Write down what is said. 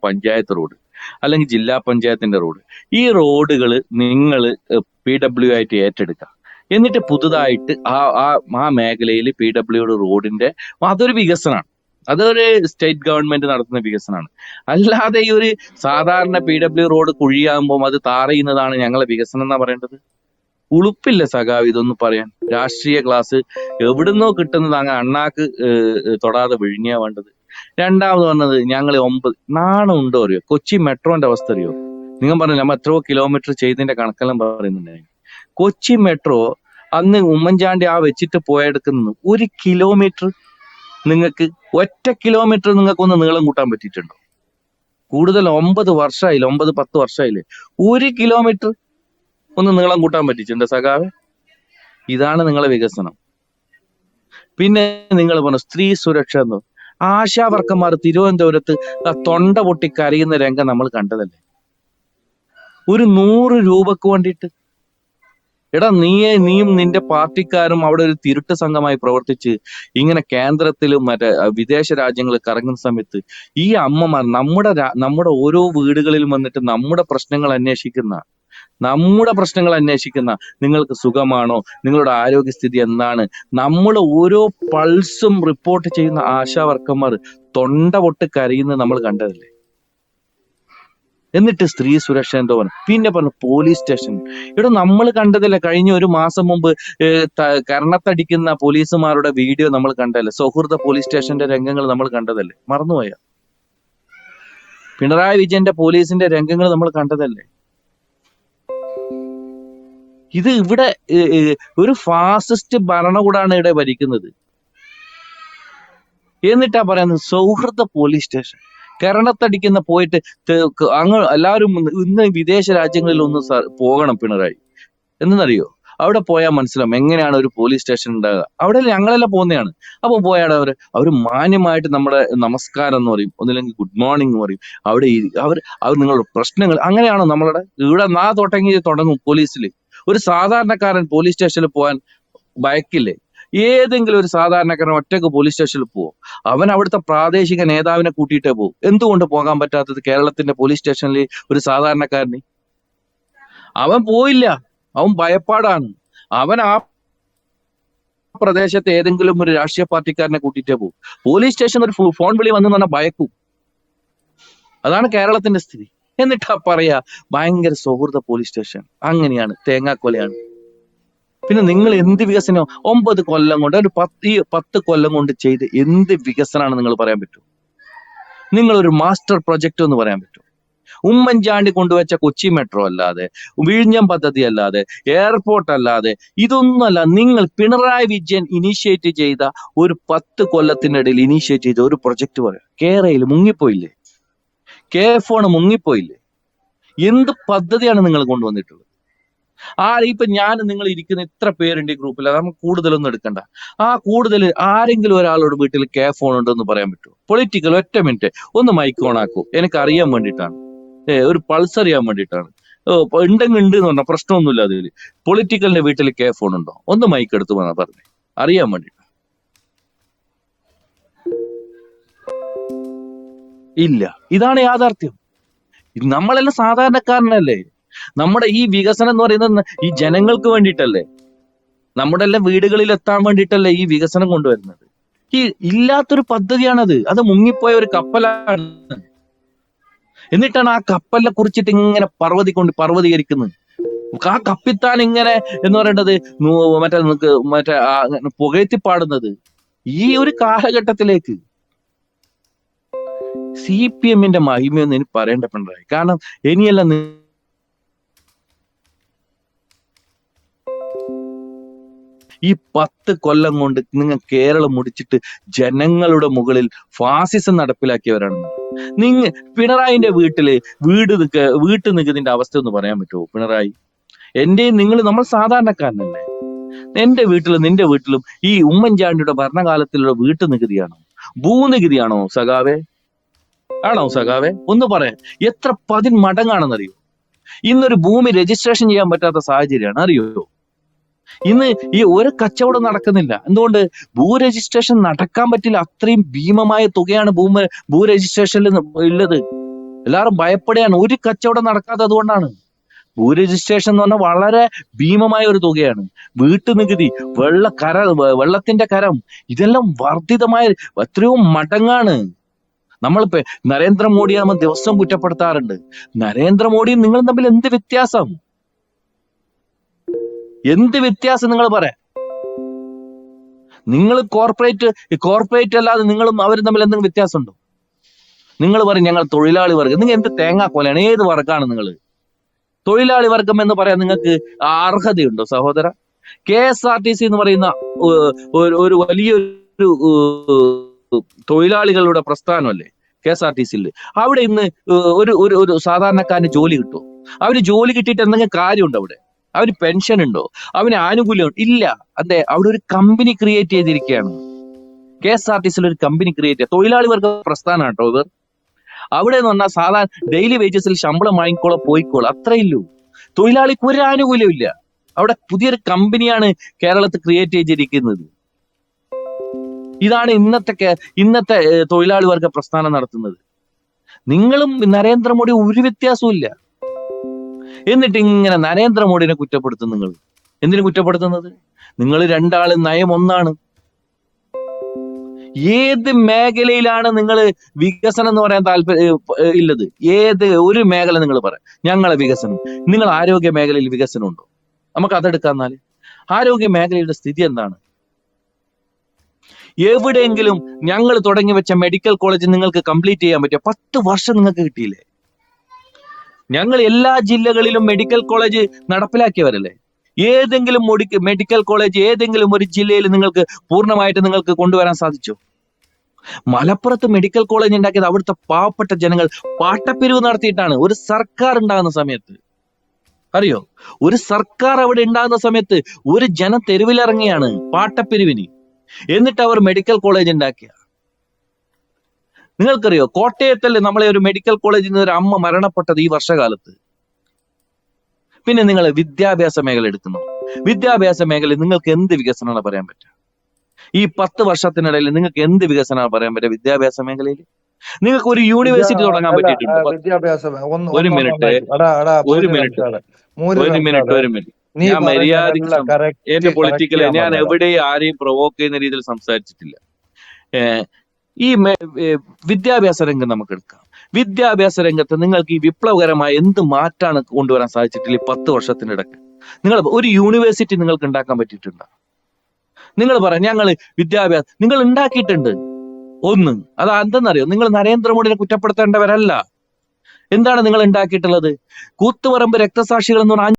Panchayat road അല്ലെങ്കിൽ ജില്ലാ പഞ്ചായത്തിന്റെ റോഡ്. ഈ റോഡുകൾ നിങ്ങൾ PW ആയിട്ട് ഏറ്റെടുക്കുക. എന്നിട്ട് പുതുതായിട്ട് ആ മേഖലയിൽ PW റോഡിന്റെ അതൊരു വികസനമാണ്. അതൊരു സ്റ്റേറ്റ് ഗവൺമെന്റ് നടത്തുന്ന വികസനമാണ്. അല്ലാതെ ഈ ഒരു സാധാരണ PW റോഡ് കുഴിയാകുമ്പോൾ അത് താറയുന്നതാണ് ഞങ്ങളെ വികസനം എന്നാ പറയേണ്ടത്? ഉളുപ്പില്ല സഖാവ് ഇതൊന്നും പറയാൻ. രാഷ്ട്രീയ ക്ലാസ് എവിടുന്നോ കിട്ടുന്നത് അങ്ങ് അണ്ണാക്ക് തൊടാതെ വിഴിഞ്ഞാ വേണ്ടത്. രണ്ടാമത് പറഞ്ഞത് ഞങ്ങൾ 9 നാണം ഉണ്ടോ അറിയോ? കൊച്ചി മെട്രോന്റെ അവസ്ഥ അറിയോ? നിങ്ങൾ പറഞ്ഞു നമ്മ എത്രയോ കിലോമീറ്റർ ചെയ്തതിന്റെ കണക്കെല്ലാം പറയുന്നുണ്ടായിരുന്നു. കൊച്ചി മെട്രോ അന്ന് ഉമ്മൻചാണ്ടി വെച്ചിട്ട് പോയെടുക്കുന്നത് 1 കിലോമീറ്റർ നിങ്ങൾക്ക് ഒറ്റ കിലോമീറ്റർ നിങ്ങൾക്കൊന്ന് നീളം കൂട്ടാൻ പറ്റിയിട്ടുണ്ടോ? കൂടുതൽ 9 വർഷമായില്ലേ, 9-10 വർഷമായില്ലേ, 1 കിലോമീറ്റർ ഒന്ന് നീളം കൂട്ടാൻ പറ്റിച്ചിട്ടുണ്ട് സഖാവെ? ഇതാണ് നിങ്ങളെ വികസനം. പിന്നെ നിങ്ങൾ പറഞ്ഞു സ്ത്രീ സുരക്ഷ എന്ന്. ആശാ വർക്കന്മാർ തിരുവനന്തപുരത്ത് തൊണ്ട പൊട്ടി കരയുന്ന രംഗം നമ്മൾ കണ്ടതല്ലേ? ഒരു 100 രൂപക്ക് വേണ്ടിയിട്ട്. എടാ നീയും നിന്റെ പാർട്ടിക്കാരും അവിടെ ഒരു തിരുട്ട് സംഘമായി പ്രവർത്തിച്ച് ഇങ്ങനെ കേന്ദ്രത്തിലും മറ്റേ വിദേശ രാജ്യങ്ങളിൽ കറങ്ങുന്ന സമയത്ത് ഈ അമ്മമാർ നമ്മുടെ ഓരോ വീടുകളിലും വന്നിട്ട് നമ്മുടെ പ്രശ്നങ്ങൾ അന്വേഷിക്കുന്ന നിങ്ങൾക്ക് സുഖമാണോ, നിങ്ങളുടെ ആരോഗ്യസ്ഥിതി എന്താണ്, നമ്മൾ ഓരോ പൾസും റിപ്പോർട്ട് ചെയ്യുന്ന ആശാ വർക്കന്മാർ തൊണ്ട പൊട്ട് കരയുന്നത് നമ്മൾ കണ്ടതല്ലേ? എന്നിട്ട് സ്ത്രീ സുരക്ഷ എന്തോ പറഞ്ഞു. പിന്നെ പറഞ്ഞു പോലീസ് സ്റ്റേഷൻ. ഇവിടെ നമ്മൾ കണ്ടതല്ലേ കഴിഞ്ഞ 1 മാസം മുമ്പ് കരണത്തടിക്കുന്ന പോലീസുമാരുടെ വീഡിയോ നമ്മൾ കണ്ടതല്ലേ? സൗഹൃദ പോലീസ് സ്റ്റേഷന്റെ രംഗങ്ങൾ നമ്മൾ കണ്ടതല്ലേ? മറന്നുപോയ? പിണറായി വിജയന്റെ പോലീസിന്റെ രംഗങ്ങൾ നമ്മൾ കണ്ടതല്ലേ? ഇത് ഇവിടെ ഒരു ഫാസിസ്റ്റ് ഭരണകൂടമാണ് ഇവിടെ ഭരിക്കുന്നത്. എന്നിട്ടാ പറയുന്നത് സൗഹൃദ പോലീസ് സ്റ്റേഷൻ. കരണത്തടിക്കുന്ന പോയിട്ട് അങ്ങ് എല്ലാവരും ഇന്ന് വിദേശ രാജ്യങ്ങളിൽ ഒന്ന് പോകണം പിണറായി. എന്നറിയോ? അവിടെ പോയാൽ മനസ്സിലാവും എങ്ങനെയാണ് ഒരു പോലീസ് സ്റ്റേഷൻ ഉണ്ടാകുക. അവിടെ ഞങ്ങളെല്ലാം പോകുന്നതാണ്. അപ്പൊ പോയാൽ അവർ മാന്യമായിട്ട് നമ്മുടെ നമസ്കാരം എന്ന് പറയും, ഒന്നില്ലെങ്കിൽ ഗുഡ് മോർണിംഗ് എന്ന് പറയും. അവിടെ അവർ നിങ്ങളുടെ പ്രശ്നങ്ങൾ അങ്ങനെയാണോ നമ്മളുടെ ഇവിടെ തുടങ്ങും പോലീസിൽ. ഒരു സാധാരണക്കാരൻ പോലീസ് സ്റ്റേഷനിൽ പോകാൻ ഭയക്കില്ലേ? ഏതെങ്കിലും ഒരു സാധാരണക്കാരൻ ഒറ്റക്ക് പോലീസ് സ്റ്റേഷനിൽ പോകും? അവൻ അവിടുത്തെ പ്രാദേശിക നേതാവിനെ കൂട്ടിയിട്ടേ പോകും. എന്തുകൊണ്ട് പോകാൻ പറ്റാത്തത് കേരളത്തിന്റെ പോലീസ് സ്റ്റേഷനിൽ ഒരു സാധാരണക്കാരന്? അവൻ പോയില്ല, അവൻ ഭയപ്പാടാണ്. അവൻ ആ പ്രദേശത്ത് ഏതെങ്കിലും ഒരു രാഷ്ട്രീയ പാർട്ടിക്കാരനെ കൂട്ടിയിട്ടേ പോകും. പോലീസ് സ്റ്റേഷൻ ഒരു ഫോൺ വിളി വന്നു പറഞ്ഞാൽ ഭയക്കും. അതാണ് കേരളത്തിന്റെ സ്ഥിതി. എന്നിട്ടാ പറയാ ഭയങ്കര സൗഹൃദ പോലീസ് സ്റ്റേഷൻ. അങ്ങനെയാണ്, തേങ്ങാക്കൊലയാണ്. പിന്നെ നിങ്ങൾ എന്ത് വികസനം 9 കൊല്ലം കൊണ്ട് 10 കൊല്ലം കൊണ്ട് ചെയ്ത് എന്ത് വികസനമാണ് നിങ്ങൾ പറയാൻ പറ്റും? നിങ്ങളൊരു മാസ്റ്റർ പ്രൊജക്ട് എന്ന് പറയാൻ പറ്റും? ഉമ്മൻചാണ്ടി കൊണ്ടുവച്ച കൊച്ചി മെട്രോ അല്ലാതെ, വിഴിഞ്ഞം പദ്ധതി അല്ലാതെ, എയർപോർട്ട് അല്ലാതെ, ഇതൊന്നുമല്ല. നിങ്ങൾ പിണറായി വിജയൻ ഇനീഷ്യേറ്റ് ചെയ്ത ഒരു 10 കൊല്ലത്തിനിടയിൽ ഇനീഷ്യേറ്റ് ചെയ്ത ഒരു പ്രൊജക്ട് പറയാം. കേരളയിൽ മുങ്ങിപ്പോയില്ലേ? KFON മുങ്ങിപ്പോയില്ലേ? എന്ത് പദ്ധതിയാണ് നിങ്ങൾ കൊണ്ടുവന്നിട്ടുള്ളത്? ഇപ്പൊ നിങ്ങൾ ഇരിക്കുന്ന ഇത്ര പേരുണ്ട് ഈ ഗ്രൂപ്പിൽ, നമുക്ക് കൂടുതലൊന്നും എടുക്കണ്ട. കൂടുതൽ ആരെങ്കിലും ഒരാളോട് വീട്ടിൽ KFON ഉണ്ടെന്ന് പറയാൻ പറ്റുമോ? പൊളിറ്റിക്കൽ, ഒറ്റ മിനിറ്റ് ഒന്ന് മൈക്ക് ഓൺ ആക്കൂ. എനിക്ക് അറിയാൻ വേണ്ടിയിട്ടാണ്, ഒരു പൾസ് അറിയാൻ വേണ്ടിയിട്ടാണ്. ഉണ്ടെങ്കിൽ ഉണ്ട് എന്ന് പറഞ്ഞാൽ പ്രശ്നമൊന്നുമില്ല. അതിൽ പൊളിറ്റിക്കലിന്റെ വീട്ടിൽ KFON ഉണ്ടോ? ഒന്ന് മൈക്ക് എടുത്ത് പറഞ്ഞേ, അറിയാൻ വേണ്ടിയിട്ട്. ഇല്ല. ഇതാണ് യാഥാർത്ഥ്യം. നമ്മളെല്ലാം സാധാരണക്കാരനല്ലേ? നമ്മുടെ ഈ വികസനം എന്ന് പറയുന്നത് ഈ ജനങ്ങൾക്ക് വേണ്ടിയിട്ടല്ലേ? നമ്മുടെ എല്ലാം വീടുകളിൽ എത്താൻ വേണ്ടിയിട്ടല്ലേ ഈ വികസനം കൊണ്ടുവരുന്നത്? ഈ ഇല്ലാത്തൊരു പദ്ധതിയാണത്. അത് മുങ്ങിപ്പോയ ഒരു കപ്പലാണ്. എന്നിട്ടാണ് ആ കപ്പലിനെ കുറിച്ചിട്ട് ഇങ്ങനെ പർവ്വതീകരിക്കുന്നത്. ആ കപ്പിത്താൻ ഇങ്ങനെ എന്ന് പറയേണ്ടത് മറ്റേ പുകഴ്ത്തിപ്പാടുന്നത് ഈ ഒരു കാലഘട്ടത്തിലേക്ക്. CPM-ന്റെ മഹിമയൊന്നും എനിക്ക് പറയേണ്ട പിണറായി. കാരണം ഇനിയെല്ലാം ഈ 10 കൊല്ലം കൊണ്ട് നിങ്ങൾ കേരളം മുടിച്ചിട്ട് ജനങ്ങളുടെ മുകളിൽ ഫാസിസം നടപ്പിലാക്കിയവരാണ് പിണറായിന്റെ വീട്ടു നികുതിന്റെ അവസ്ഥ ഒന്ന് പറയാൻ പറ്റുമോ പിണറായി? നമ്മൾ സാധാരണക്കാരനല്ലേ? എന്റെ വീട്ടിലും നിന്റെ വീട്ടിലും ഈ ഉമ്മൻചാണ്ടിയുടെ ഭരണകാലത്തിലുള്ള വീട്ടു നികുതിയാണോ, ഭൂനികുതിയാണോ സഖാവേ? ആണോ സഖാവേ? ഒന്ന് പറയാൻ. എത്ര 10 മടങ്ങാണെന്നറിയോ? ഇന്നൊരു ഭൂമി രജിസ്ട്രേഷൻ ചെയ്യാൻ പറ്റാത്ത സാഹചര്യമാണ്, അറിയോ? ഇന്ന് ഈ ഒരു കച്ചവടം നടക്കുന്നില്ല. എന്തുകൊണ്ട്? ഭൂ രജിസ്ട്രേഷൻ നടക്കാൻ പറ്റില്ല. അത്രയും ഭീമമായ തുകയാണ് ഭൂ രജിസ്ട്രേഷനിൽ ഉള്ളത്. എല്ലാവരും ഭയപ്പെടുകയാണ്. ഒരു കച്ചവടം നടക്കാത്തത് അതുകൊണ്ടാണ്. ഭൂ രജിസ്ട്രേഷൻ എന്ന് പറഞ്ഞാൽ വളരെ ഭീമമായ ഒരു തുകയാണ്. വീട്ടുനികുതി, വെള്ളത്തിന്റെ കരം, ഇതെല്ലാം വർദ്ധിതമായ എത്രയോ മടങ്ങാണ്. നമ്മളിപ്പോ നരേന്ദ്രമോദിയെ നമ്മൾ ദിവസം കുറ്റപ്പെടുത്താറുണ്ട്. നരേന്ദ്രമോദിയും നിങ്ങളും തമ്മിൽ എന്ത് വ്യത്യാസം? എന്ത് വ്യത്യാസം നിങ്ങൾ പറയാം? നിങ്ങൾ കോർപ്പറേറ്റ് അല്ലാതെ നിങ്ങളും അവരും തമ്മിൽ എന്തെങ്കിലും വ്യത്യാസമുണ്ടോ? നിങ്ങൾ പറയും ഞങ്ങൾ തൊഴിലാളി വർഗം. നിങ്ങൾ എന്ത് തേങ്ങാക്കോലാണ്? ഏത് വർഗമാണ് നിങ്ങൾ? തൊഴിലാളി വർഗം എന്ന് പറയാൻ നിങ്ങൾക്ക് അർഹതയുണ്ടോ സഹോദര? KSRTC എന്ന് പറയുന്ന ഒരു വലിയൊരു തൊഴിലാളികളുടെ പ്രസ്ഥാനമല്ലേ KSRTC. അവിടെ ഇന്ന് ഒരു സാധാരണക്കാരന് ജോലി കിട്ടുമോ? അവന് ജോലി കിട്ടിയിട്ട് എന്തെങ്കിലും കാര്യമുണ്ടോ അവിടെ? അവന് പെൻഷൻ ഉണ്ടോ? അവന് ആനുകൂല്യം ഇല്ല. അതെ, അവിടെ ഒരു കമ്പനി ക്രിയേറ്റ് ചെയ്തിരിക്കുകയാണ്. KSRTC ഒരു കമ്പനി ക്രിയേറ്റ് ചെയ്ത തൊഴിലാളി വർഗ പ്രസ്ഥാനം കേട്ടോ ഇവർ. അവിടെ എന്ന് പറഞ്ഞാൽ സാധാരണ ഡെയിലി വേജസിൽ ശമ്പളം വാങ്ങിക്കോളാം, പോയിക്കോളാം, അത്രയുള്ളൂ. തൊഴിലാളിക്ക് ഒരു ആനുകൂല്യം ഇല്ല. അവിടെ പുതിയൊരു കമ്പനിയാണ് കേരളത്തിൽ ക്രിയേറ്റ് ചെയ്തിരിക്കുന്നത്. ഇതാണ് ഇന്നത്തെ തൊഴിലാളി വർഗ പ്രസ്ഥാനം നടത്തുന്നത്. നിങ്ങളും നരേന്ദ്രമോദി ഒരു വ്യത്യാസവും ഇല്ല. എന്നിട്ട് ഇങ്ങനെ നരേന്ദ്രമോദിനെ കുറ്റപ്പെടുത്തും. നിങ്ങൾ എന്തിനു കുറ്റപ്പെടുത്തുന്നത്? നിങ്ങൾ രണ്ടാളും നയം ഒന്നാണ്. ഏത് മേഖലയിലാണ് നിങ്ങൾ വികസനം എന്ന് പറയാൻ ഇല്ലത്? ഒരു മേഖല നിങ്ങൾ പറയാം ഞങ്ങളെ വികസനം. നിങ്ങൾ ആരോഗ്യ മേഖലയിൽ വികസനം ഉണ്ടോ? നമുക്ക് അതെടുക്കാന്നാല് ആരോഗ്യ മേഖലയുടെ സ്ഥിതി എന്താണ്? എവിടെയെങ്കിലും ഞങ്ങൾ തുടങ്ങി വെച്ച മെഡിക്കൽ കോളേജ് നിങ്ങൾക്ക് കംപ്ലീറ്റ് ചെയ്യാൻ പറ്റിയ 10 വർഷം നിങ്ങൾക്ക് കിട്ടിയില്ലേ? ഞങ്ങൾ എല്ലാ ജില്ലകളിലും മെഡിക്കൽ കോളേജ് നടപ്പിലാക്കിയവരല്ലേ? ഏതെങ്കിലും മെഡിക്കൽ കോളേജ് ഏതെങ്കിലും ഒരു ജില്ലയിൽ നിങ്ങൾക്ക് പൂർണ്ണമായിട്ട് നിങ്ങൾക്ക് കൊണ്ടുവരാൻ സാധിച്ചോ? മലപ്പുറത്ത് മെഡിക്കൽ കോളേജ് ഉണ്ടാക്കിയത് അവിടുത്തെ പാവപ്പെട്ട ജനങ്ങൾ പാട്ടപ്പിരിവ് നടത്തിയിട്ടാണ്. ഒരു സർക്കാർ ഉണ്ടാകുന്ന സമയത്ത് അറിയോ? ഒരു സർക്കാർ അവിടെ ഉണ്ടാകുന്ന സമയത്ത് ഒരു ജനം തെരുവിലിറങ്ങിയാണ് പാട്ടപ്പിരിവിന്. എന്നിട്ട് അവർ മെഡിക്കൽ കോളേജ് ഉണ്ടാക്കിയ. നിങ്ങൾക്കറിയോ കോട്ടയത്തല്ലേ നമ്മളെ ഒരു മെഡിക്കൽ കോളേജിൽ നിന്ന് ഒരു അമ്മ മരണപ്പെട്ടത് ഈ വർഷകാലത്ത്? പിന്നെ നിങ്ങൾ വിദ്യാഭ്യാസ മേഖല എടുക്കുന്നു. വിദ്യാഭ്യാസ മേഖലയിൽ നിങ്ങൾക്ക് എന്ത് വികസനമാണ് പറയാൻ പറ്റുക? ഈ 10 വർഷത്തിനിടയിൽ നിങ്ങൾക്ക് എന്ത് വികസനമാണ് പറയാൻ പറ്റുക വിദ്യാഭ്യാസ മേഖലയിൽ? നിങ്ങൾക്ക് ഒരു യൂണിവേഴ്സിറ്റി തുടങ്ങാൻ പറ്റിയിട്ടുണ്ട്? ഒരു മിനിറ്റ് ഞാൻ മര്യാദക്ക് എന്റെ പൊളിറ്റിക്കല് ഞാൻ എവിടെയും ആരെയും പ്രൊവോക്ക് ചെയ്യുന്ന രീതിയിൽ സംസാരിച്ചിട്ടില്ല. ഈ വിദ്യാഭ്യാസ രംഗം നമുക്ക് എടുക്കാം. വിദ്യാഭ്യാസ രംഗത്ത് നിങ്ങൾക്ക് ഈ വിപ്ലവകരമായ എന്ത് മാറ്റാണ് കൊണ്ടുവരാൻ സാധിച്ചിട്ടില്ല ഈ 10 വർഷത്തിനിടയ്ക്ക്? നിങ്ങൾ ഒരു യൂണിവേഴ്സിറ്റി നിങ്ങൾക്ക് ഉണ്ടാക്കാൻ പറ്റിയിട്ടുണ്ടോ? നിങ്ങൾ പറയാം ഞങ്ങൾ നിങ്ങൾ ഉണ്ടാക്കിയിട്ടുണ്ട് ഒന്ന്. അത് എന്തെന്നറിയോ? നിങ്ങൾ നരേന്ദ്രമോദിനെ കുറ്റപ്പെടുത്തേണ്ടവരല്ല. എന്താണ് നിങ്ങൾ ഉണ്ടാക്കിയിട്ടുള്ളത്? കൂത്തുപറമ്പ് രക്തസാക്ഷികൾ എന്ന് പറഞ്ഞാൽ